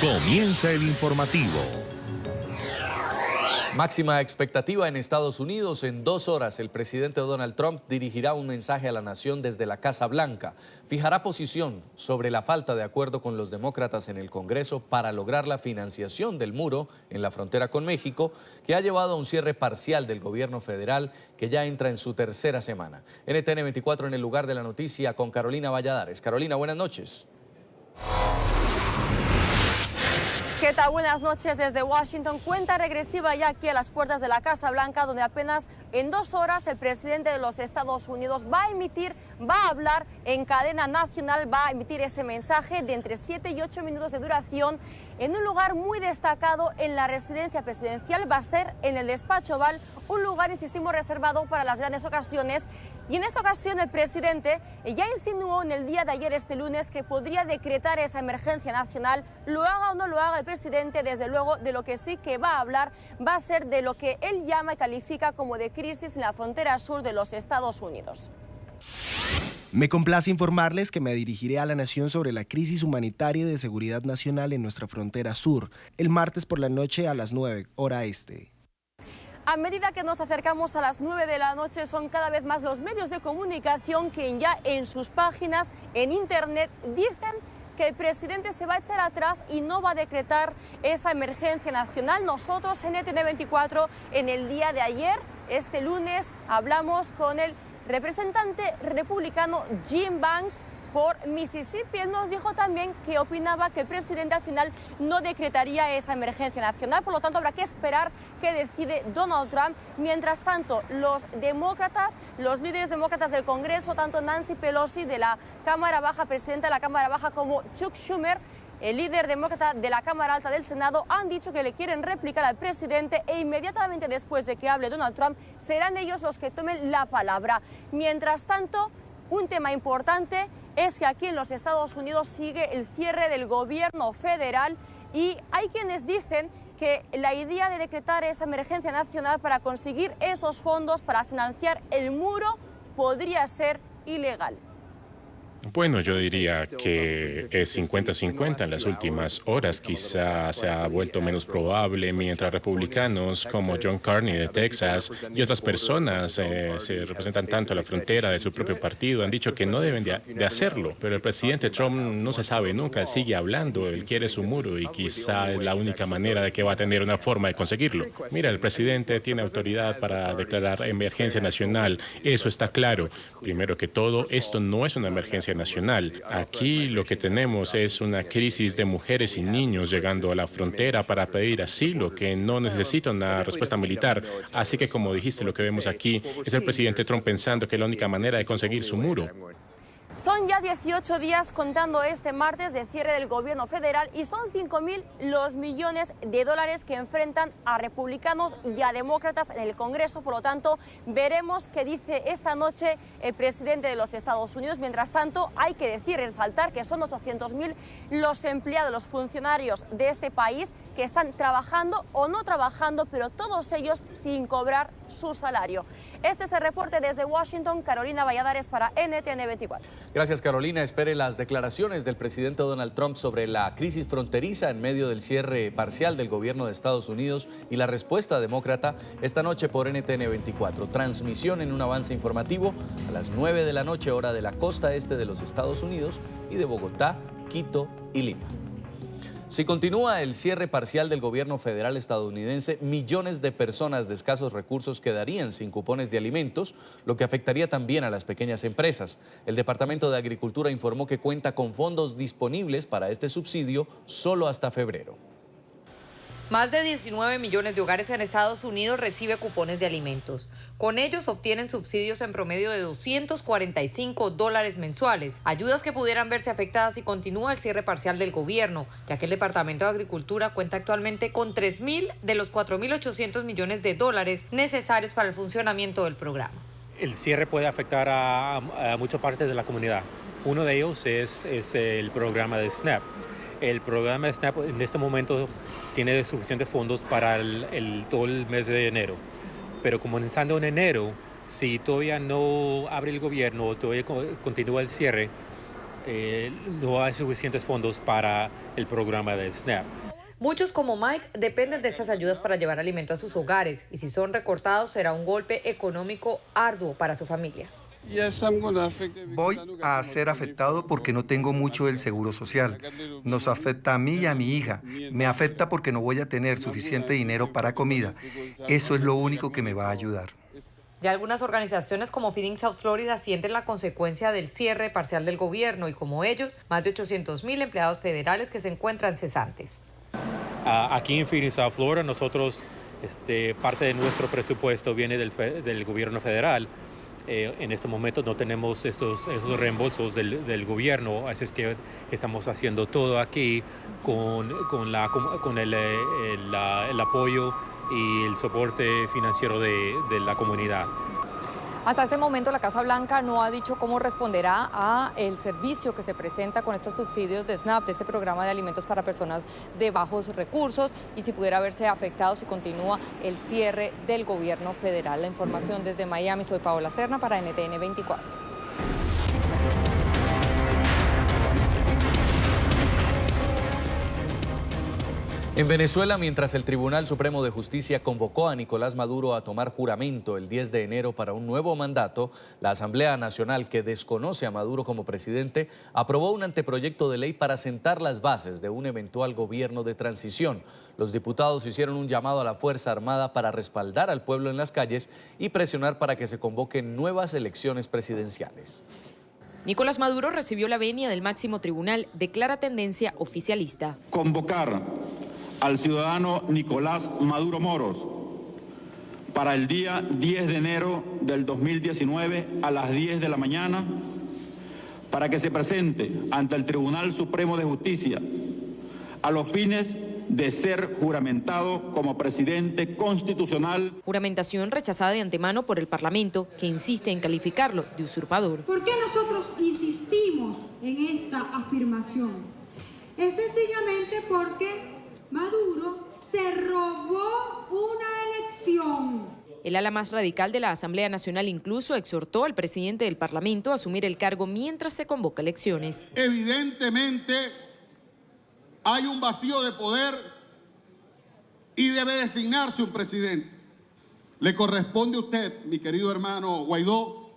Comienza el informativo. Máxima expectativa en Estados Unidos. En 2 horas el presidente Donald Trump dirigirá un mensaje a la nación desde la Casa Blanca. Fijará posición sobre la falta de acuerdo con los demócratas en el Congreso para lograr la financiación del muro en la frontera con México, que ha llevado a un cierre parcial del gobierno federal que ya entra en su 3ª semana. NTN 24 en el lugar de la noticia con Carolina Valladares. Carolina, buenas noches. ¿Qué tal? Buenas noches desde Washington. Cuenta regresiva ya aquí a las puertas de la Casa Blanca, donde apenas en 2 horas el presidente de los Estados Unidos va a hablar en cadena nacional, va a emitir ese mensaje de entre 7 y 8 minutos de duración en un lugar muy destacado en la residencia presidencial. Va a ser en el despacho Oval, un lugar, insistimos, reservado para las grandes ocasiones. Y en esta ocasión el presidente ya insinuó en el día de ayer, este lunes, que podría decretar esa emergencia nacional. Lo haga o no lo haga el presidente, desde luego de lo que sí que va a hablar va a ser de lo que él llama y califica como de crisis en la frontera sur de los Estados Unidos. Me complace informarles que me dirigiré a la nación sobre la crisis humanitaria y de seguridad nacional en nuestra frontera sur, el martes por la noche a las 9, hora este. A medida que nos acercamos a las 9 de la noche, son cada vez más los medios de comunicación que ya en sus páginas, en Internet, dicen que el presidente se va a echar atrás y no va a decretar esa emergencia nacional. Nosotros en NTN 24, en el día de ayer, este lunes, hablamos con el representante republicano Jim Banks por Mississippi. Él nos dijo también que opinaba que el presidente al final no decretaría esa emergencia nacional, por lo tanto habrá que esperar qué decide Donald Trump. Mientras tanto, los demócratas, los líderes demócratas del Congreso, tanto Nancy Pelosi de la Cámara Baja, presidenta de la Cámara Baja, como Chuck Schumer, el líder demócrata de la Cámara Alta del Senado, han dicho que le quieren replicar al presidente e inmediatamente después de que hable Donald Trump serán ellos los que tomen la palabra. Mientras tanto, un tema importante es que aquí en los Estados Unidos sigue el cierre del gobierno federal y hay quienes dicen que la idea de decretar esa emergencia nacional para conseguir esos fondos para financiar el muro podría ser ilegal. Bueno, yo diría que es 50-50 en las últimas horas. Quizá se ha vuelto menos probable mientras republicanos como John Carney de Texas y otras personas se representan tanto a la frontera de su propio partido. Han dicho que no deben de hacerlo, pero el presidente Trump no se sabe nunca, sigue hablando, él quiere su muro y quizá es la única manera de que va a tener una forma de conseguirlo. Mira, el presidente tiene autoridad para declarar emergencia nacional, eso está claro. Primero que todo, esto no es una emergencia nacional. Aquí lo que tenemos es una crisis de mujeres y niños llegando a la frontera para pedir asilo, que no necesita una respuesta militar. Así que, como dijiste, lo que vemos aquí es el presidente Trump pensando que es la única manera de conseguir su muro. Son ya 18 días contando este martes de cierre del gobierno federal y son 5.000 los millones de dólares que enfrentan a republicanos y a demócratas en el Congreso. Por lo tanto, veremos qué dice esta noche el presidente de los Estados Unidos. Mientras tanto, hay que decir, resaltar que son 800.000 los empleados, los funcionarios de este país que están trabajando o no trabajando, pero todos ellos sin cobrar su salario. Este es el reporte desde Washington. Carolina Valladares para NTN 24. Gracias, Carolina. Espere las declaraciones del presidente Donald Trump sobre la crisis fronteriza en medio del cierre parcial del gobierno de Estados Unidos y la respuesta demócrata esta noche por NTN 24. Transmisión en un avance informativo a las 9 de la noche, hora de la costa este de los Estados Unidos y de Bogotá, Quito y Lima. Si continúa el cierre parcial del gobierno federal estadounidense, millones de personas de escasos recursos quedarían sin cupones de alimentos, lo que afectaría también a las pequeñas empresas. El Departamento de Agricultura informó que cuenta con fondos disponibles para este subsidio solo hasta febrero. Más de 19 millones de hogares en Estados Unidos reciben cupones de alimentos. Con ellos obtienen subsidios en promedio de $245 mensuales, ayudas que pudieran verse afectadas si continúa el cierre parcial del gobierno, ya que el Departamento de Agricultura cuenta actualmente con 3.000 de los 4.800 millones de dólares necesarios para el funcionamiento del programa. El cierre puede afectar a muchas partes de la comunidad. Uno de ellos es el programa de SNAP. El programa de SNAP en este momento tiene suficientes fondos para todo el mes de enero. Pero comenzando en enero, si todavía no abre el gobierno o todavía continúa el cierre, no hay suficientes fondos para el programa de SNAP. Muchos como Mike dependen de estas ayudas para llevar alimento a sus hogares y si son recortados será un golpe económico arduo para su familia. Voy a ser afectado porque no tengo mucho del seguro social. Nos afecta a mí y a mi hija. Me afecta porque no voy a tener suficiente dinero para comida. Eso es lo único que me va a ayudar. Ya algunas organizaciones como Feeding South Florida sienten la consecuencia del cierre parcial del gobierno y como ellos, más de 800,000 empleados federales que se encuentran cesantes. Aquí en Feeding South Florida nosotros, parte de nuestro presupuesto viene del gobierno federal. En estos momentos no tenemos esos reembolsos del gobierno, así es que estamos haciendo todo aquí con el apoyo y el soporte financiero de la comunidad. Hasta este momento la Casa Blanca no ha dicho cómo responderá a el servicio que se presenta con estos subsidios de SNAP, de este programa de alimentos para personas de bajos recursos, y si pudiera verse afectado si continúa el cierre del gobierno federal. La información desde Miami, soy Paola Serna para NTN 24. En Venezuela, mientras el Tribunal Supremo de Justicia convocó a Nicolás Maduro a tomar juramento el 10 de enero para un nuevo mandato, la Asamblea Nacional, que desconoce a Maduro como presidente, aprobó un anteproyecto de ley para sentar las bases de un eventual gobierno de transición. Los diputados hicieron un llamado a la Fuerza Armada para respaldar al pueblo en las calles y presionar para que se convoquen nuevas elecciones presidenciales. Nicolás Maduro recibió la venia del máximo tribunal, declara tendencia oficialista. Convocar al ciudadano Nicolás Maduro Moros para el día 10 de enero del 2019 a las 10 de la mañana para que se presente ante el Tribunal Supremo de Justicia a los fines de ser juramentado como presidente constitucional. Juramentación rechazada de antemano por el Parlamento, que insiste en calificarlo de usurpador. ¿Por qué nosotros insistimos en esta afirmación? Es sencillamente porque Maduro se robó una elección. El ala más radical de la Asamblea Nacional incluso exhortó al presidente del Parlamento a asumir el cargo mientras se convoca elecciones. Evidentemente hay un vacío de poder y debe designarse un presidente. Le corresponde a usted, mi querido hermano Guaidó,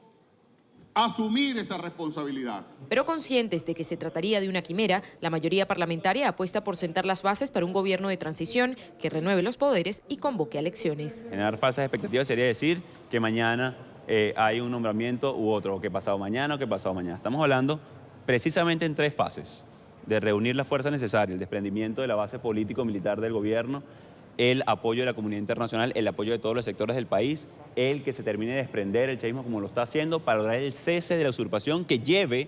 asumir esa responsabilidad. Pero conscientes de que se trataría de una quimera, la mayoría parlamentaria apuesta por sentar las bases para un gobierno de transición que renueve los poderes y convoque a elecciones. Generar falsas expectativas sería decir que mañana hay un nombramiento u otro, o que pasado mañana o que pasado mañana. Estamos hablando precisamente en 3 fases: de reunir las fuerzas necesarias, el desprendimiento de la base político-militar del gobierno, el apoyo de la comunidad internacional, el apoyo de todos los sectores del país, el que se termine de desprender el chavismo como lo está haciendo para lograr el cese de la usurpación que lleve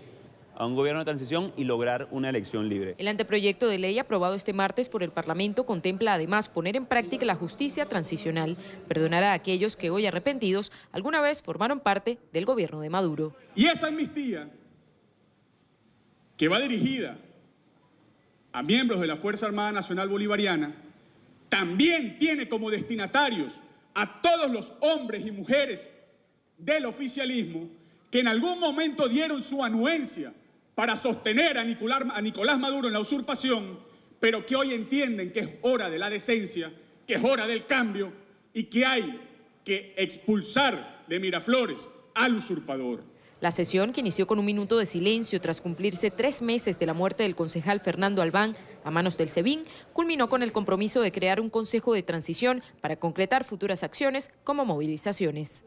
a un gobierno de transición y lograr una elección libre. El anteproyecto de ley aprobado este martes por el Parlamento contempla además poner en práctica la justicia transicional, perdonar a aquellos que hoy arrepentidos alguna vez formaron parte del gobierno de Maduro. Y esa amnistía, que va dirigida a miembros de la Fuerza Armada Nacional Bolivariana, también tiene como destinatarios a todos los hombres y mujeres del oficialismo que en algún momento dieron su anuencia para sostener a Nicolás Maduro en la usurpación, pero que hoy entienden que es hora de la decencia, que es hora del cambio y que hay que expulsar de Miraflores al usurpador. La sesión, que inició con un minuto de silencio tras cumplirse 3 meses de la muerte del concejal Fernando Albán a manos del SEBIN, culminó con el compromiso de crear un consejo de transición para concretar futuras acciones como movilizaciones.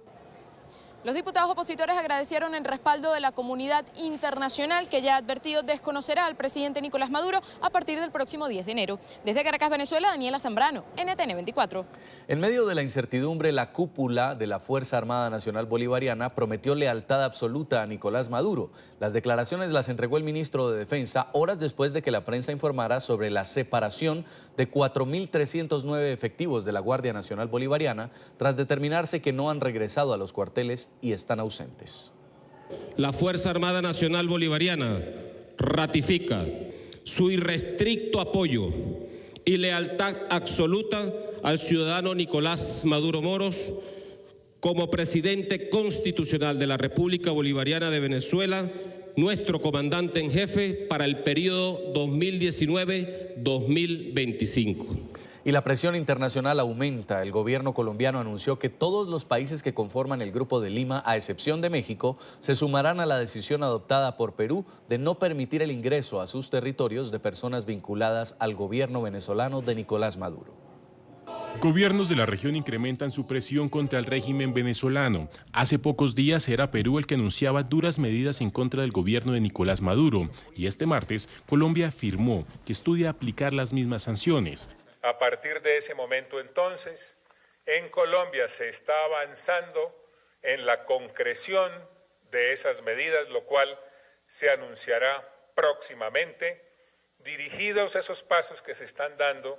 Los diputados opositores agradecieron el respaldo de la comunidad internacional, que ya ha advertido desconocerá al presidente Nicolás Maduro a partir del próximo 10 de enero. Desde Caracas, Venezuela, Daniela Zambrano, NTN 24. En medio de la incertidumbre, la cúpula de la Fuerza Armada Nacional Bolivariana prometió lealtad absoluta a Nicolás Maduro. Las declaraciones las entregó el ministro de Defensa horas después de que la prensa informara sobre la separación de 4.309 efectivos de la Guardia Nacional Bolivariana, tras determinarse que no han regresado a los cuarteles y están ausentes. La Fuerza Armada Nacional Bolivariana ratifica su irrestricto apoyo y lealtad absoluta al ciudadano Nicolás Maduro Moros como presidente constitucional de la República Bolivariana de Venezuela nuestro comandante en jefe para el periodo 2019-2025. Y la presión internacional aumenta. El gobierno colombiano anunció que todos los países que conforman el Grupo de Lima, a excepción de México, se sumarán a la decisión adoptada por Perú de no permitir el ingreso a sus territorios de personas vinculadas al gobierno venezolano de Nicolás Maduro. Gobiernos de la región incrementan su presión contra el régimen venezolano. Hace pocos días era Perú el que anunciaba duras medidas en contra del gobierno de Nicolás Maduro. Y este martes, Colombia afirmó que estudia aplicar las mismas sanciones. A partir de ese momento entonces, en Colombia se está avanzando en la concreción de esas medidas, lo cual se anunciará próximamente, dirigidos esos pasos que se están dando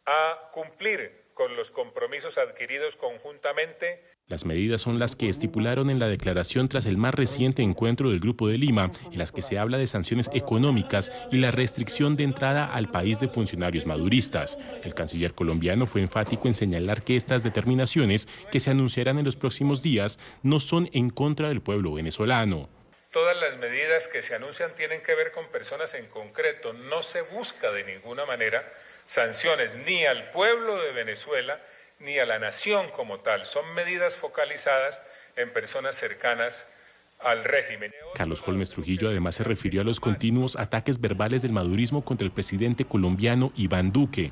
a cumplir con los compromisos adquiridos conjuntamente. Las medidas son las que estipularon en la declaración tras el más reciente encuentro del Grupo de Lima, en las que se habla de sanciones económicas y la restricción de entrada al país de funcionarios maduristas. El canciller colombiano fue enfático en señalar que estas determinaciones, que se anunciarán en los próximos días, no son en contra del pueblo venezolano. Todas las medidas que se anuncian tienen que ver con personas en concreto. No se busca de ninguna manera sanciones ni al pueblo de Venezuela ni a la nación como tal. Son medidas focalizadas en personas cercanas al régimen. Carlos Holmes Trujillo además se refirió a los continuos ataques verbales del madurismo contra el presidente colombiano Iván Duque.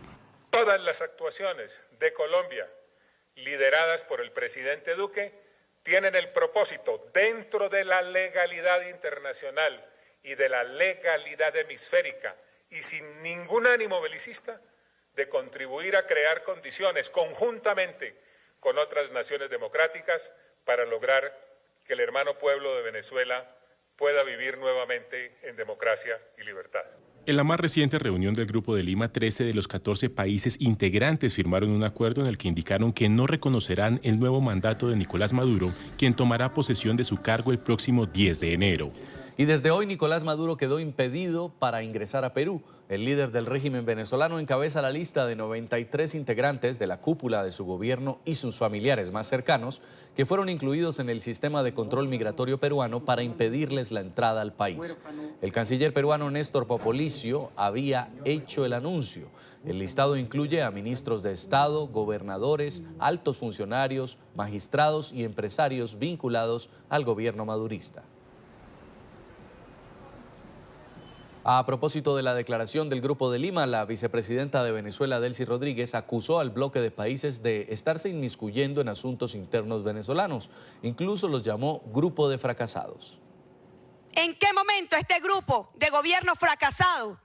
Todas las actuaciones de Colombia, lideradas por el presidente Duque, tienen el propósito, dentro de la legalidad internacional y de la legalidad hemisférica, y sin ningún ánimo belicista, de contribuir a crear condiciones conjuntamente con otras naciones democráticas para lograr que el hermano pueblo de Venezuela pueda vivir nuevamente en democracia y libertad. En la más reciente reunión del Grupo de Lima, 13 de los 14 países integrantes firmaron un acuerdo en el que indicaron que no reconocerán el nuevo mandato de Nicolás Maduro, quien tomará posesión de su cargo el próximo 10 de enero. Y desde hoy Nicolás Maduro quedó impedido para ingresar a Perú. El líder del régimen venezolano encabeza la lista de 93 integrantes de la cúpula de su gobierno y sus familiares más cercanos que fueron incluidos en el sistema de control migratorio peruano para impedirles la entrada al país. El canciller peruano Néstor Popolicio había hecho el anuncio. El listado incluye a ministros de Estado, gobernadores, altos funcionarios, magistrados y empresarios vinculados al gobierno madurista. A propósito de la declaración del Grupo de Lima, la vicepresidenta de Venezuela, Delcy Rodríguez, acusó al bloque de países de estarse inmiscuyendo en asuntos internos venezolanos. Incluso los llamó grupo de fracasados. ¿En qué momento este grupo de gobierno fracasado,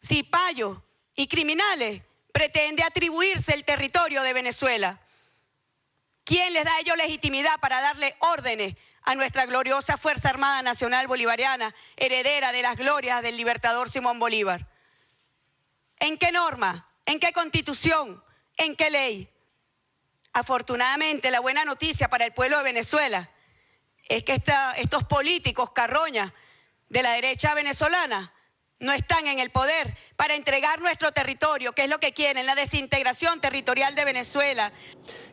cipayos y criminales pretende atribuirse el territorio de Venezuela? ¿Quién les da a ellos legitimidad para darle órdenes a nuestra gloriosa Fuerza Armada Nacional Bolivariana, heredera de las glorias del libertador Simón Bolívar? ¿En qué norma? ¿En qué constitución? ¿En qué ley? Afortunadamente, la buena noticia para el pueblo de Venezuela es que estos políticos carroñas de la derecha venezolana no están en el poder para entregar nuestro territorio, que es lo que quieren, la desintegración territorial de Venezuela.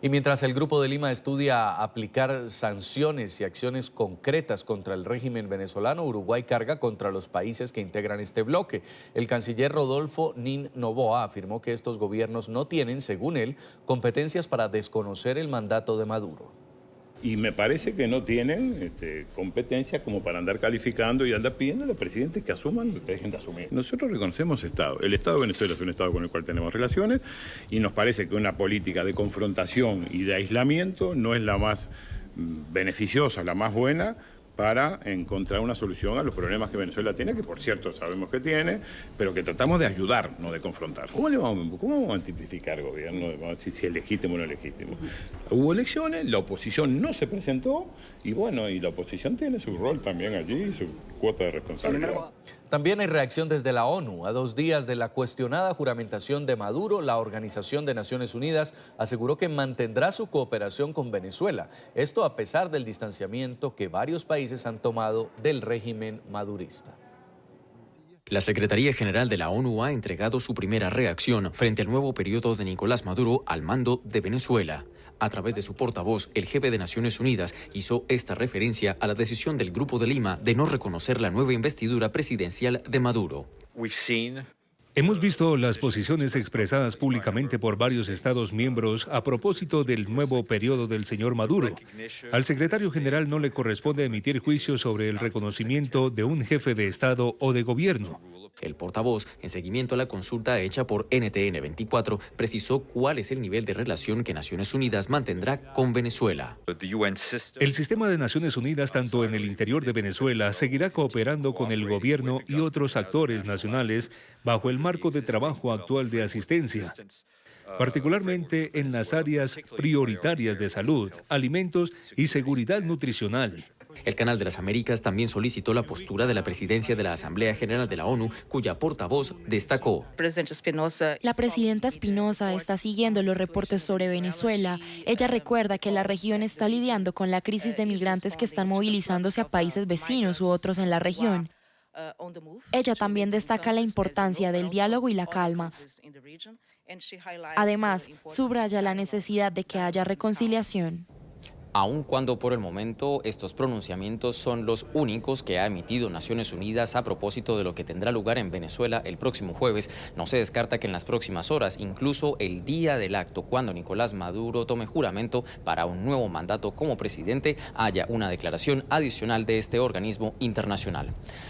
Y mientras el Grupo de Lima estudia aplicar sanciones y acciones concretas contra el régimen venezolano, Uruguay carga contra los países que integran este bloque. El canciller Rodolfo Nin Noboa afirmó que estos gobiernos no tienen, según él, competencias para desconocer el mandato de Maduro. Y me parece que no tienen competencia como para andar calificando y andar pidiendo a los presidentes que asuman lo que dejen de asumir. Nosotros reconocemos Estado. El Estado de Venezuela es un Estado con el cual tenemos relaciones y nos parece que una política de confrontación y de aislamiento no es la más beneficiosa, la más buena para encontrar una solución a los problemas que Venezuela tiene, que por cierto sabemos que tiene, pero que tratamos de ayudar, no de confrontar. ¿Cómo vamos a tipificar el gobierno, si es legítimo o no legítimo? Hubo elecciones, la oposición no se presentó y bueno, y la oposición tiene su rol también allí, su cuota de responsabilidad. También hay reacción desde la ONU. A 2 días de la cuestionada juramentación de Maduro, la Organización de Naciones Unidas aseguró que mantendrá su cooperación con Venezuela. Esto a pesar del distanciamiento que varios países han tomado del régimen madurista. La Secretaría General de la ONU ha entregado su primera reacción frente al nuevo periodo de Nicolás Maduro al mando de Venezuela. A través de su portavoz, el jefe de Naciones Unidas hizo esta referencia a la decisión del Grupo de Lima de no reconocer la nueva investidura presidencial de Maduro. Hemos visto las posiciones expresadas públicamente por varios Estados miembros a propósito del nuevo periodo del señor Maduro. Al secretario general no le corresponde emitir juicios sobre el reconocimiento de un jefe de Estado o de gobierno. El portavoz, en seguimiento a la consulta hecha por NTN 24, precisó cuál es el nivel de relación que Naciones Unidas mantendrá con Venezuela. El sistema de Naciones Unidas, tanto en el interior de Venezuela, seguirá cooperando con el gobierno y otros actores nacionales bajo el marco de trabajo actual de asistencia, particularmente en las áreas prioritarias de salud, alimentos y seguridad nutricional. El Canal de las Américas también solicitó la postura de la presidencia de la Asamblea General de la ONU, cuya portavoz destacó. La presidenta Espinosa está siguiendo los reportes sobre Venezuela. Ella recuerda que la región está lidiando con la crisis de migrantes que están movilizándose a países vecinos u otros en la región. Ella también destaca la importancia del diálogo y la calma. Además, subraya la necesidad de que haya reconciliación. Aun cuando por el momento estos pronunciamientos son los únicos que ha emitido Naciones Unidas a propósito de lo que tendrá lugar en Venezuela el próximo jueves, no se descarta que en las próximas horas, incluso el día del acto, cuando Nicolás Maduro tome juramento para un nuevo mandato como presidente, haya una declaración adicional de este organismo internacional.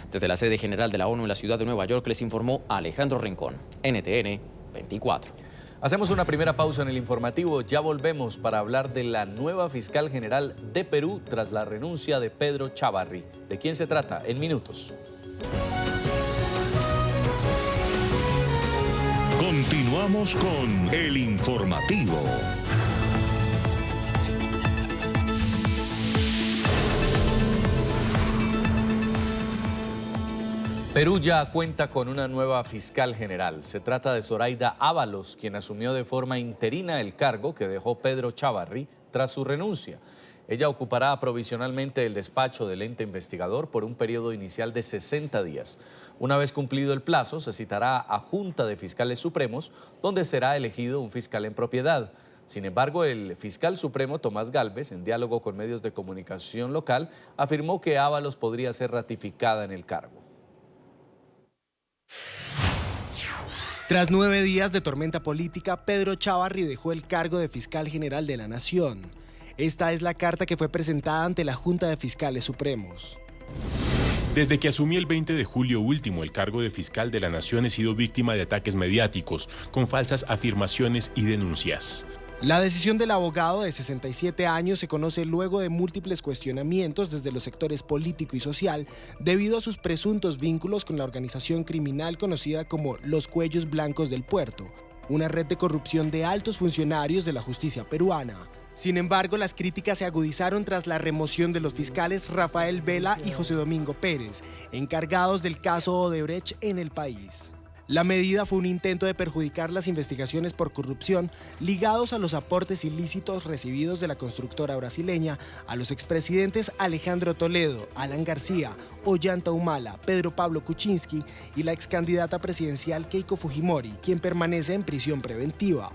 Desde la sede general de la ONU en la ciudad de Nueva York les informó Alejandro Rincón, NTN 24. Hacemos una primera pausa en el informativo, ya volvemos para hablar de la nueva fiscal general de Perú tras la renuncia de Pedro Chávarri. ¿De quién se trata? En minutos. Continuamos con el informativo. Perú ya cuenta con una nueva fiscal general. Se trata de Zoraida Ábalos, quien asumió de forma interina el cargo que dejó Pedro Chávarri tras su renuncia. Ella ocupará provisionalmente el despacho del ente investigador por un periodo inicial de 60 días. Una vez cumplido el plazo, se citará a Junta de Fiscales Supremos, donde será elegido un fiscal en propiedad. Sin embargo, el fiscal supremo Tomás Gálvez, en diálogo con medios de comunicación local, afirmó que Ábalos podría ser ratificada en el cargo. Tras 9 días de tormenta política, Pedro Chávarri dejó el cargo de fiscal general de la Nación. Esta es la carta que fue presentada ante la Junta de Fiscales Supremos. Desde que asumí el 20 de julio último el cargo de fiscal de la Nación, he sido víctima de ataques mediáticos, con falsas afirmaciones y denuncias. La decisión del abogado de 67 años se conoce luego de múltiples cuestionamientos desde los sectores político y social debido a sus presuntos vínculos con la organización criminal conocida como Los Cuellos Blancos del Puerto, una red de corrupción de altos funcionarios de la justicia peruana. Sin embargo, las críticas se agudizaron tras la remoción de los fiscales Rafael Vela y José Domingo Pérez, encargados del caso Odebrecht en el país. La medida fue un intento de perjudicar las investigaciones por corrupción ligados a los aportes ilícitos recibidos de la constructora brasileña a los expresidentes Alejandro Toledo, Alan García, Ollanta Humala, Pedro Pablo Kuczynski y la excandidata presidencial Keiko Fujimori, quien permanece en prisión preventiva.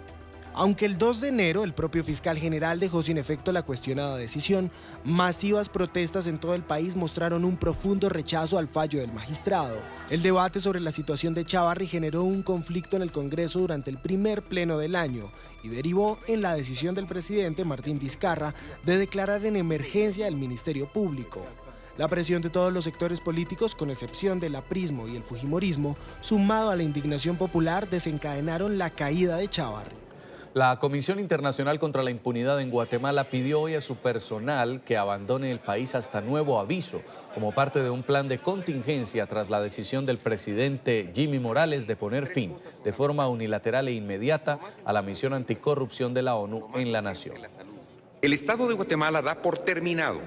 Aunque el 2 de enero el propio fiscal general dejó sin efecto la cuestionada decisión, masivas protestas en todo el país mostraron un profundo rechazo al fallo del magistrado. El debate sobre la situación de Chávarri generó un conflicto en el Congreso durante el primer pleno del año y derivó en la decisión del presidente Martín Vizcarra de declarar en emergencia el Ministerio Público. La presión de todos los sectores políticos, con excepción del aprismo y el fujimorismo, sumado a la indignación popular, desencadenaron la caída de Chávarri. La Comisión Internacional contra la Impunidad en Guatemala pidió hoy a su personal que abandone el país hasta nuevo aviso, como parte de un plan de contingencia tras la decisión del presidente Jimmy Morales de poner fin, de forma unilateral e inmediata, a la misión anticorrupción de la ONU en la nación. El Estado de Guatemala da por terminado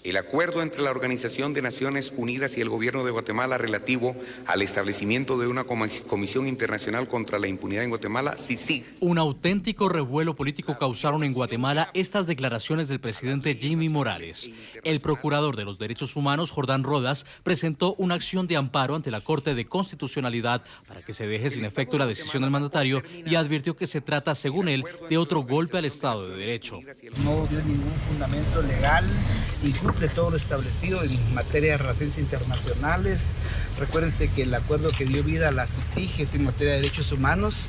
El acuerdo entre la Organización de Naciones Unidas y el Gobierno de Guatemala relativo al establecimiento de una Comisión Internacional contra la Impunidad en Guatemala, CICIG. Un auténtico revuelo político causaron en Guatemala estas declaraciones del presidente Jimmy Morales. El procurador de los derechos humanos, Jordán Rodas, presentó una acción de amparo ante la Corte de Constitucionalidad para que se deje sin efecto la decisión del mandatario y advirtió que se trata, según él, de otro golpe al Estado de Derecho. No dio ningún fundamento legal y cumple todo lo establecido en materia de relaciones internacionales. Recuérdense que el acuerdo que dio vida a las CICIG es en materia de derechos humanos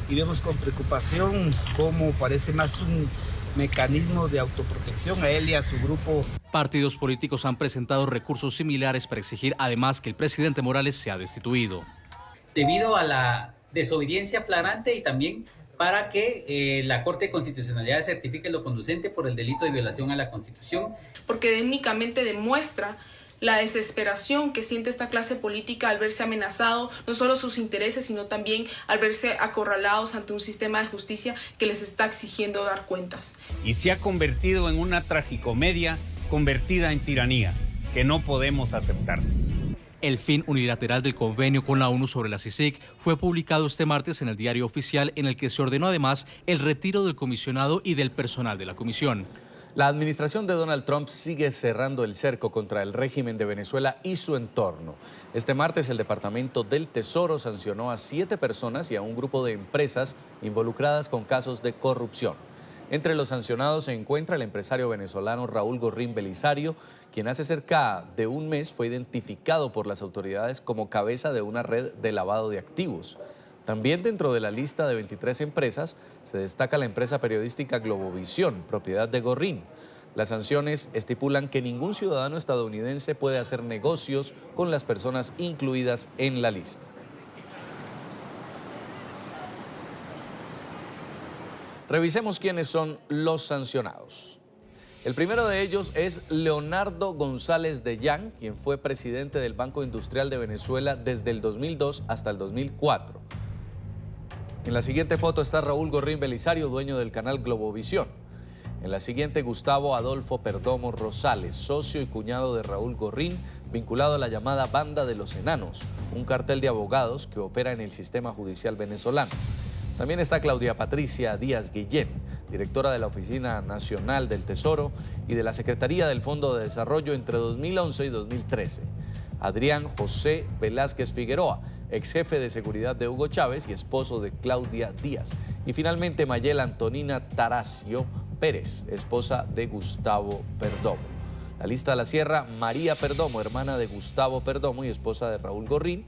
y vemos con preocupación cómo parece más un mecanismo de autoprotección a él y a su grupo. Partidos políticos han presentado recursos similares para exigir además que el presidente Morales sea destituido. Debido a la desobediencia flagrante y también para que la Corte de Constitucionalidad certifique lo conducente por el delito de violación a la Constitución. Porque únicamente demuestra la desesperación que siente esta clase política al verse amenazado, no solo sus intereses, sino también al verse acorralados ante un sistema de justicia que les está exigiendo dar cuentas. Y se ha convertido en una tragicomedia convertida en tiranía, que no podemos aceptar. El fin unilateral del convenio con la ONU sobre la CICIG fue publicado este martes en el Diario Oficial, en el que se ordenó además el retiro del comisionado y del personal de la comisión. La administración de Donald Trump sigue cerrando el cerco contra el régimen de Venezuela y su entorno. Este martes el Departamento del Tesoro sancionó a 7 personas y a un grupo de empresas involucradas con casos de corrupción. Entre los sancionados se encuentra el empresario venezolano Raúl Gorrín Belisario, quien hace cerca de un mes fue identificado por las autoridades como cabeza de una red de lavado de activos. También dentro de la lista de 23 empresas se destaca la empresa periodística Globovisión, propiedad de Gorrín. Las sanciones estipulan que ningún ciudadano estadounidense puede hacer negocios con las personas incluidas en la lista. Revisemos quiénes son los sancionados. El primero de ellos es Leonardo González de Llán, quien fue presidente del Banco Industrial de Venezuela desde el 2002 hasta el 2004. En la siguiente foto está Raúl Gorrín Belisario, dueño del canal Globovisión. En la siguiente, Gustavo Adolfo Perdomo Rosales, socio y cuñado de Raúl Gorrín, vinculado a la llamada Banda de los Enanos, un cartel de abogados que opera en el sistema judicial venezolano. También está Claudia Patricia Díaz Guillén, directora de la Oficina Nacional del Tesoro y de la Secretaría del Fondo de Desarrollo entre 2011 y 2013. Adrián José Velázquez Figueroa, ex jefe de seguridad de Hugo Chávez y esposo de Claudia Díaz. Y finalmente Mayela Antonina Taracio Pérez, esposa de Gustavo Perdomo. La lista la cierra María Perdomo, hermana de Gustavo Perdomo y esposa de Raúl Gorrín,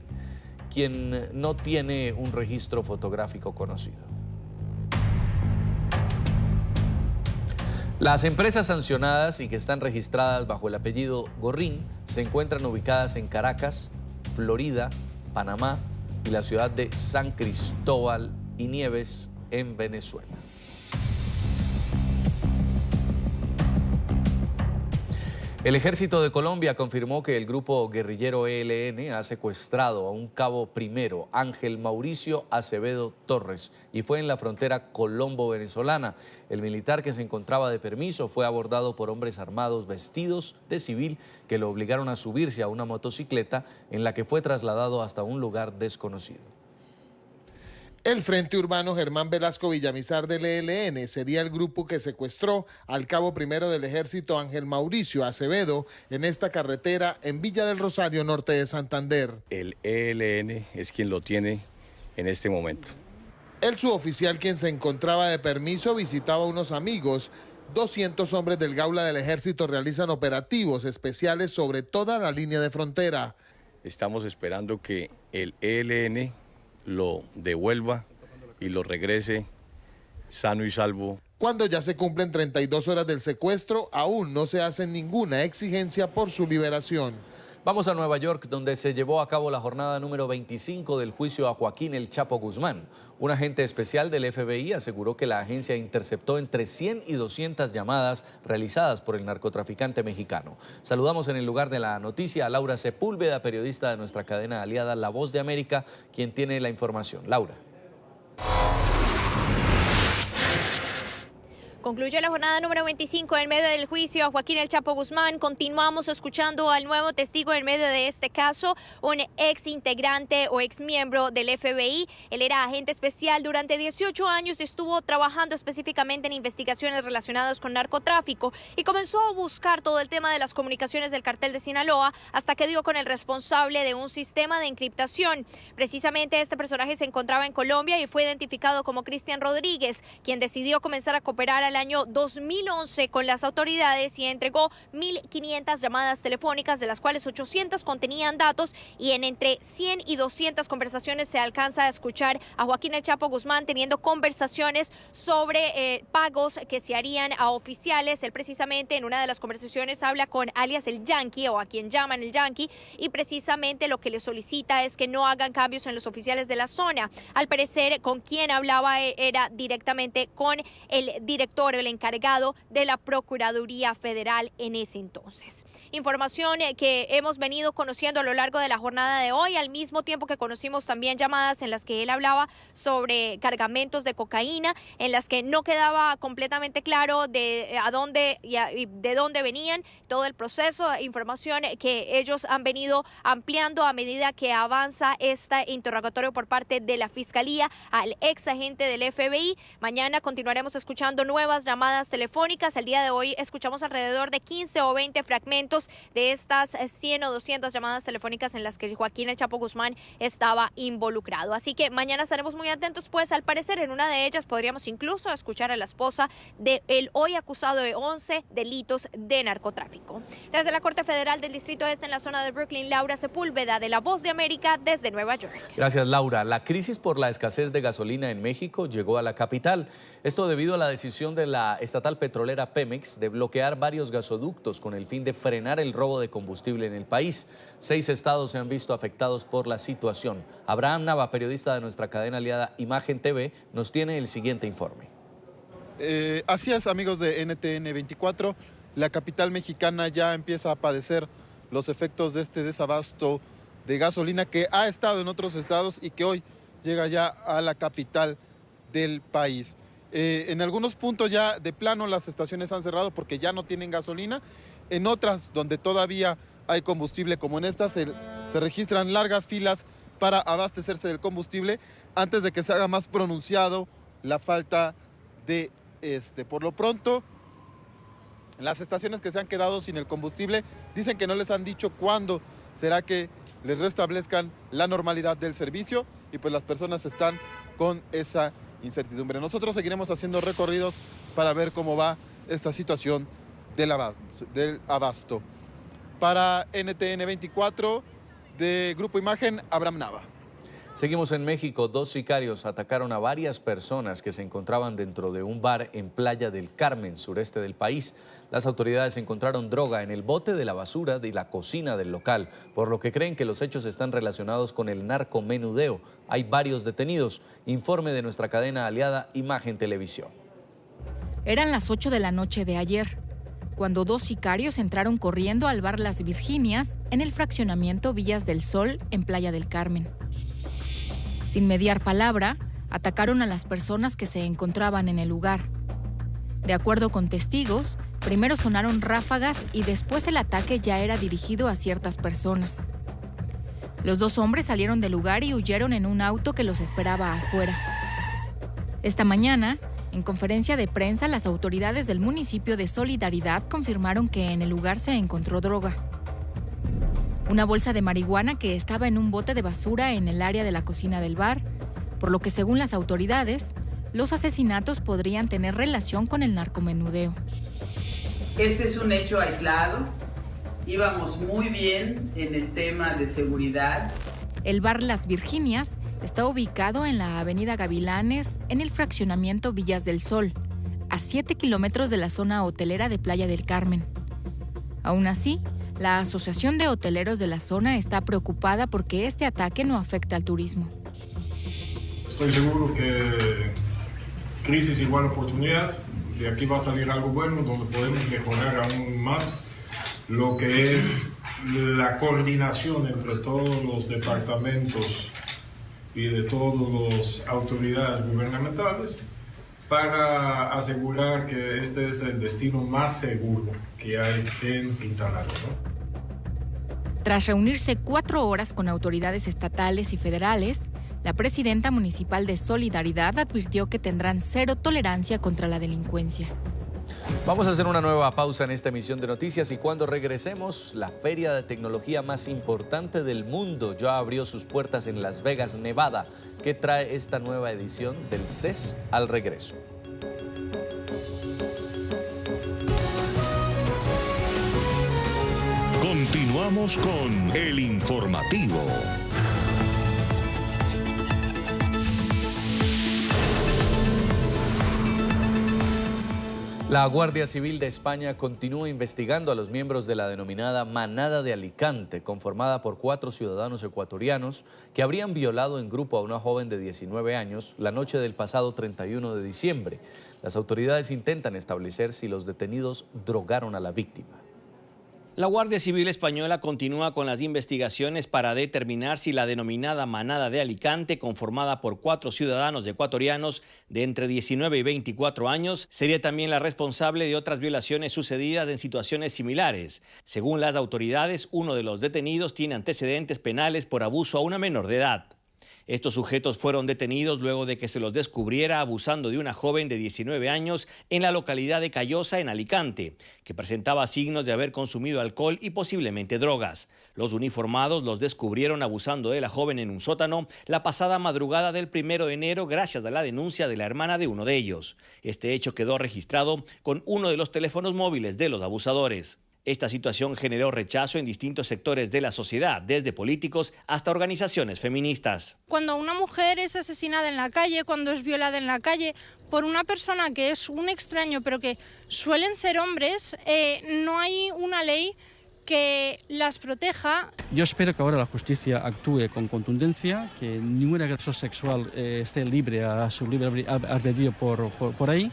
quien no tiene un registro fotográfico conocido. Las empresas sancionadas y que están registradas bajo el apellido Gorrín se encuentran ubicadas en Caracas, Florida, Panamá y la ciudad de San Cristóbal y Nieves en Venezuela. El Ejército de Colombia confirmó que el grupo guerrillero ELN ha secuestrado a un cabo primero, Ángel Mauricio Acevedo Torres, y fue en la frontera colombo-venezolana. El militar, que se encontraba de permiso, fue abordado por hombres armados vestidos de civil que lo obligaron a subirse a una motocicleta en la que fue trasladado hasta un lugar desconocido. El Frente Urbano Germán Velasco Villamizar del ELN sería el grupo que secuestró al cabo primero del Ejército Ángel Mauricio Acevedo en esta carretera en Villa del Rosario, norte de Santander. El ELN es quien lo tiene en este momento. El suboficial, quien se encontraba de permiso, visitaba a unos amigos. 200 hombres del Gaula del Ejército realizan operativos especiales sobre toda la línea de frontera. Estamos esperando que el ELN lo devuelva y lo regrese sano y salvo. Cuando ya se cumplen 32 horas del secuestro, aún no se hace ninguna exigencia por su liberación. Vamos a Nueva York, donde se llevó a cabo la jornada número 25 del juicio a Joaquín El Chapo Guzmán. Un agente especial del FBI aseguró que la agencia interceptó entre 100 y 200 llamadas realizadas por el narcotraficante mexicano. Saludamos en el lugar de la noticia a Laura Sepúlveda, periodista de nuestra cadena aliada La Voz de América, quien tiene la información. Laura. Concluyó la jornada número 25 en medio del juicio a Joaquín El Chapo Guzmán. Continuamos escuchando al nuevo testigo en medio de este caso, un ex integrante o ex miembro del FBI. Él era agente especial durante 18 años y estuvo trabajando específicamente en investigaciones relacionadas con narcotráfico y comenzó a buscar todo el tema de las comunicaciones del cartel de Sinaloa hasta que dio con el responsable de un sistema de encriptación. Precisamente este personaje se encontraba en Colombia y fue identificado como Cristian Rodríguez, quien decidió comenzar a cooperar al año 2011 con las autoridades y entregó 1.500 llamadas telefónicas, de las cuales 800 contenían datos, y en entre 100 y 200 conversaciones se alcanza a escuchar a Joaquín El Chapo Guzmán teniendo conversaciones sobre pagos que se harían a oficiales. Él precisamente en una de las conversaciones habla con alias el Yankee, o a quien llaman el Yankee, y precisamente lo que le solicita es que no hagan cambios en los oficiales de la zona. Al parecer, con quien hablaba era directamente con el director, el encargado de la Procuraduría Federal en ese entonces. Información que hemos venido conociendo a lo largo de la jornada de hoy, al mismo tiempo que conocimos también llamadas en las que él hablaba sobre cargamentos de cocaína, en las que no quedaba completamente claro de a dónde y de dónde venían, todo el proceso, información que ellos han venido ampliando a medida que avanza este interrogatorio por parte de la Fiscalía al ex agente del FBI. Mañana continuaremos escuchando nuevas llamadas telefónicas. El día de hoy escuchamos alrededor de 15 o 20 fragmentos de estas 100 o 200 llamadas telefónicas en las que Joaquín El Chapo Guzmán estaba involucrado. Así que mañana estaremos muy atentos, pues al parecer en una de ellas podríamos incluso escuchar a la esposa del hoy acusado de 11 delitos de narcotráfico. Desde la Corte Federal del Distrito Este en la zona de Brooklyn, Laura Sepúlveda, de La Voz de América, desde Nueva York. Gracias, Laura. La crisis por la escasez de gasolina en México llegó a la capital. Esto debido a la decisión de la estatal petrolera Pemex de bloquear varios gasoductos con el fin de frenar el robo de combustible en el país. 6 estados se han visto afectados por la situación. Abraham Nava, periodista de nuestra cadena aliada Imagen TV, nos tiene el siguiente informe. Así es, amigos de NTN 24, la capital mexicana ya empieza a padecer los efectos de este desabasto de gasolina que ha estado en otros estados y que hoy llega ya a la capital del país. En algunos puntos ya de plano las estaciones han cerrado porque ya no tienen gasolina. En otras donde todavía hay combustible, como en estas, se registran largas filas para abastecerse del combustible antes de que se haga más pronunciado la falta de este. Por lo pronto, las estaciones que se han quedado sin el combustible dicen que no les han dicho cuándo será que les restablezcan la normalidad del servicio, y pues las personas están con esa incertidumbre. Nosotros seguiremos haciendo recorridos para ver cómo va esta situación del abasto. Para NTN 24, de Grupo Imagen, Abraham Nava. Seguimos en México. 2 sicarios atacaron a varias personas que se encontraban dentro de un bar en Playa del Carmen, sureste del país. Las autoridades encontraron droga en el bote de la basura de la cocina del local, por lo que creen que los hechos están relacionados con el narcomenudeo. Hay varios detenidos. Informe de nuestra cadena aliada Imagen Televisión. Eran las 8 de la noche de ayer, cuando 2 sicarios entraron corriendo al bar Las Virginias en el fraccionamiento Villas del Sol en Playa del Carmen. Sin mediar palabra, atacaron a las personas que se encontraban en el lugar. De acuerdo con testigos, primero sonaron ráfagas y después el ataque ya era dirigido a ciertas personas. Los 2 hombres salieron del lugar y huyeron en un auto que los esperaba afuera. Esta mañana, en conferencia de prensa, las autoridades del municipio de Solidaridad confirmaron que en el lugar se encontró droga. Una bolsa de marihuana que estaba en un bote de basura en el área de la cocina del bar, por lo que según las autoridades, los asesinatos podrían tener relación con el narcomenudeo. Este es un hecho aislado. Íbamos muy bien en el tema de seguridad. El bar Las Virginias está ubicado en la avenida Gavilanes, en el fraccionamiento Villas del Sol, a 7 kilómetros de la zona hotelera de Playa del Carmen. Aún así, la Asociación de Hoteleros de la zona está preocupada porque este ataque no afecta al turismo. Estoy seguro que crisis igual oportunidad. De aquí va a salir algo bueno, donde podemos mejorar aún más lo que es la coordinación entre todos los departamentos y de todas las autoridades gubernamentales para asegurar que este es el destino más seguro que hay en Quintana Roo, ¿no? Tras reunirse 4 horas con autoridades estatales y federales, la presidenta municipal de Solidaridad advirtió que tendrán cero tolerancia contra la delincuencia. Vamos a hacer una nueva pausa en esta emisión de noticias y cuando regresemos, la feria de tecnología más importante del mundo ya abrió sus puertas en Las Vegas, Nevada. ¿Qué trae esta nueva edición del CES al regreso? Continuamos con El Informativo. La Guardia Civil de España continúa investigando a los miembros de la denominada Manada de Alicante, conformada por 4 ciudadanos ecuatorianos que habrían violado en grupo a una joven de 19 años la noche del pasado 31 de diciembre. Las autoridades intentan establecer si los detenidos drogaron a la víctima. La Guardia Civil Española continúa con las investigaciones para determinar si la denominada Manada de Alicante, conformada por 4 ciudadanos ecuatorianos de entre 19 y 24 años, sería también la responsable de otras violaciones sucedidas en situaciones similares. Según las autoridades, uno de los detenidos tiene antecedentes penales por abuso a una menor de edad. Estos sujetos fueron detenidos luego de que se los descubriera abusando de una joven de 19 años en la localidad de Callosa, en Alicante, que presentaba signos de haber consumido alcohol y posiblemente drogas. Los uniformados los descubrieron abusando de la joven en un sótano la pasada madrugada del 1 de enero gracias a la denuncia de la hermana de uno de ellos. Este hecho quedó registrado con uno de los teléfonos móviles de los abusadores. Esta situación generó rechazo en distintos sectores de la sociedad, desde políticos hasta organizaciones feministas. Cuando una mujer es asesinada en la calle, cuando es violada en la calle por una persona que es un extraño, pero que suelen ser hombres, no hay una ley que las proteja. Yo espero que ahora la justicia actúe con contundencia, que ningún agresor sexual esté libre a su libre albedrío por ahí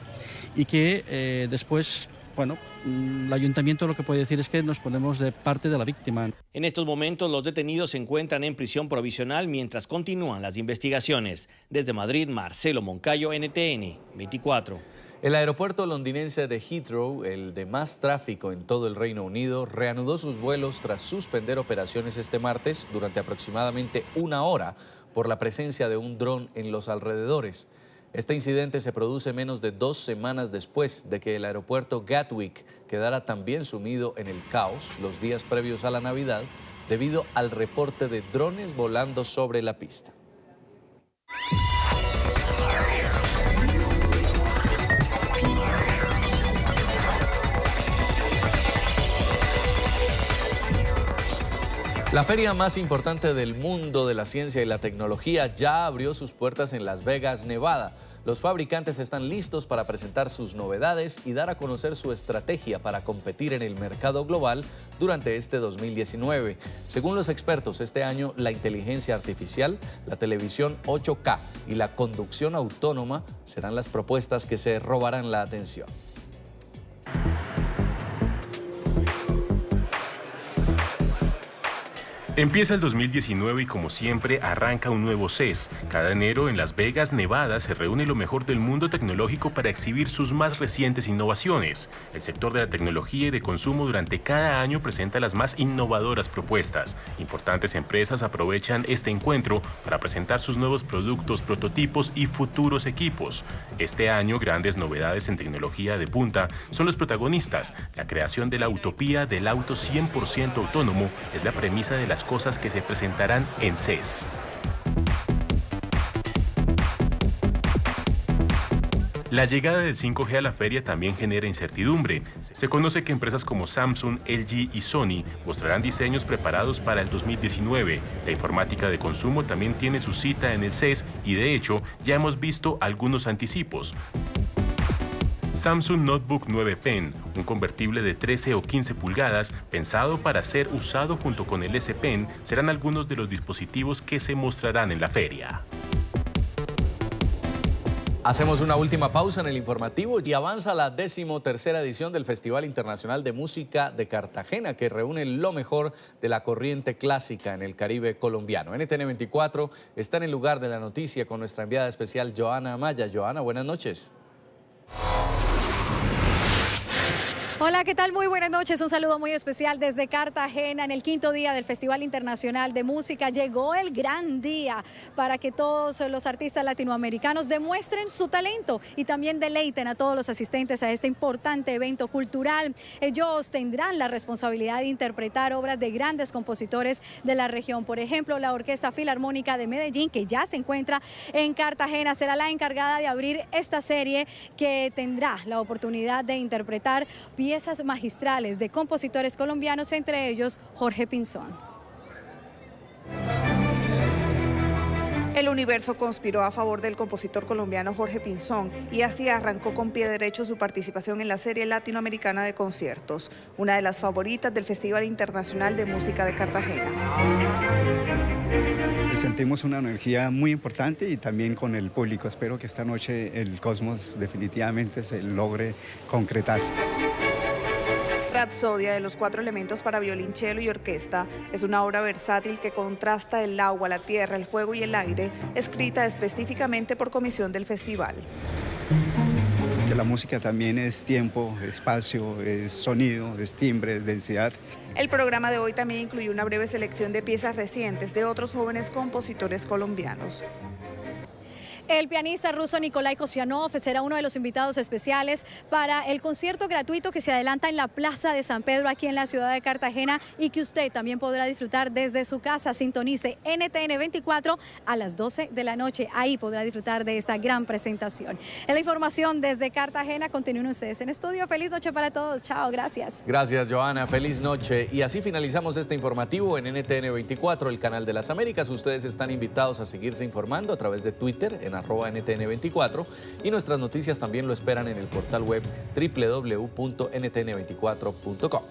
y que después, bueno, el ayuntamiento lo que puede decir es que nos ponemos de parte de la víctima. En estos momentos los detenidos se encuentran en prisión provisional mientras continúan las investigaciones. Desde Madrid, Marcelo Moncayo, NTN 24. El aeropuerto londinense de Heathrow, el de más tráfico en todo el Reino Unido, reanudó sus vuelos tras suspender operaciones este martes durante aproximadamente 1 hora por la presencia de un dron en los alrededores. Este incidente se produce menos de 2 semanas después de que el aeropuerto Gatwick quedara también sumido en el caos los días previos a la Navidad debido al reporte de drones volando sobre la pista. La feria más importante del mundo de la ciencia y la tecnología ya abrió sus puertas en Las Vegas, Nevada. Los fabricantes están listos para presentar sus novedades y dar a conocer su estrategia para competir en el mercado global durante este 2019. Según los expertos, este año la inteligencia artificial, la televisión 8K y la conducción autónoma serán las propuestas que se robarán la atención. Empieza el 2019 y como siempre arranca un nuevo CES. Cada enero en Las Vegas, Nevada, se reúne lo mejor del mundo tecnológico para exhibir sus más recientes innovaciones. El sector de la tecnología y de consumo durante cada año presenta las más innovadoras propuestas. Importantes empresas aprovechan este encuentro para presentar sus nuevos productos, prototipos y futuros equipos. Este año, grandes novedades en tecnología de punta son los protagonistas. La creación de la utopía del auto 100% autónomo es la premisa de las cosas que se presentarán en CES. La llegada del 5G a la feria también genera incertidumbre. Se conoce que empresas como Samsung, LG y Sony mostrarán diseños preparados para el 2019. La informática de consumo también tiene su cita en el CES y de hecho ya hemos visto algunos anticipos. Samsung Notebook 9 Pen, un convertible de 13 o 15 pulgadas pensado para ser usado junto con el S Pen, serán algunos de los dispositivos que se mostrarán en la feria. Hacemos una última pausa en el informativo y avanza la 13ª edición del Festival Internacional de Música de Cartagena, que reúne lo mejor de la corriente clásica en el Caribe colombiano. NTN 24 está en el lugar de la noticia con nuestra enviada especial Joana Amaya. Joana, buenas noches. Hola, ¿qué tal? Muy buenas noches. Un saludo muy especial desde Cartagena. En el 5º día del Festival Internacional de Música llegó el gran día para que todos los artistas latinoamericanos demuestren su talento y también deleiten a todos los asistentes a este importante evento cultural. Ellos tendrán la responsabilidad de interpretar obras de grandes compositores de la región. Por ejemplo, la Orquesta Filarmónica de Medellín, que ya se encuentra en Cartagena, será la encargada de abrir esta serie que tendrá la oportunidad de interpretar piezas magistrales de compositores colombianos, entre ellos Jorge Pinzón. El Universo conspiró a favor del compositor colombiano Jorge Pinzón y así arrancó con pie derecho su participación en la serie latinoamericana de conciertos, una de las favoritas del Festival Internacional de Música de Cartagena. Sentimos una energía muy importante y también con el público. Espero que esta noche el Cosmos definitivamente se logre concretar. Rapsodia de los 4 elementos para violín, cello y orquesta es una obra versátil que contrasta el agua, la tierra, el fuego y el aire, escrita específicamente por comisión del festival. Que la música también es tiempo, espacio, es sonido, es timbre, es densidad. El programa de hoy también incluye una breve selección de piezas recientes de otros jóvenes compositores colombianos. El pianista ruso Nikolai Kosianov será uno de los invitados especiales para el concierto gratuito que se adelanta en la Plaza de San Pedro aquí en la ciudad de Cartagena y que usted también podrá disfrutar desde su casa. Sintonice NTN 24 a las 12 de la noche. Ahí podrá disfrutar de esta gran presentación. En la información desde Cartagena, continúen ustedes en estudio. Feliz noche para todos. Chao, gracias. Gracias, Joana. Feliz noche. Y así finalizamos este informativo en NTN 24, el canal de las Américas. Ustedes están invitados a seguirse informando a través de Twitter en @NTN24 y nuestras noticias también lo esperan en el portal web www.ntn24.com.